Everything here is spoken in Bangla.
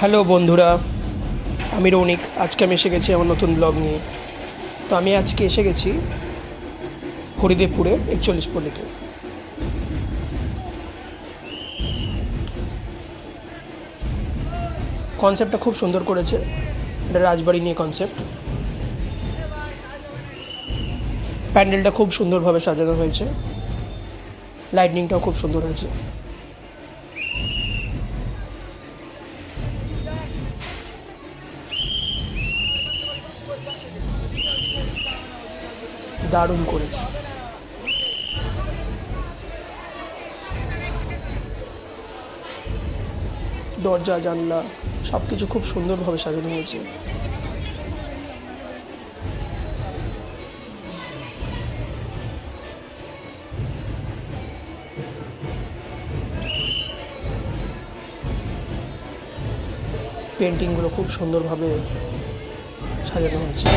হ্যালো বন্ধুরা, আমি রৌনিক। আজকে আমি এসে গেছি আমার নতুন ব্লগ নিয়ে। তো আমি আজকে এসে গেছি হরিদেবপুরের 41 পল্লীতে। কনসেপ্টটা খুব সুন্দর করেছে। এটা রাজবাড়ি নিয়ে কনসেপ্ট। প্যান্ডেলটা খুব সুন্দরভাবে সাজানো হয়েছে, লাইটনিংটাও খুব সুন্দর হয়েছে। দারুণ করেছে। দরজা জানলা সব কিছু খুব সুন্দরভাবে সাজানো হয়েছে। পেন্টিংগুলো খুব সুন্দরভাবে সাজানো হয়েছে।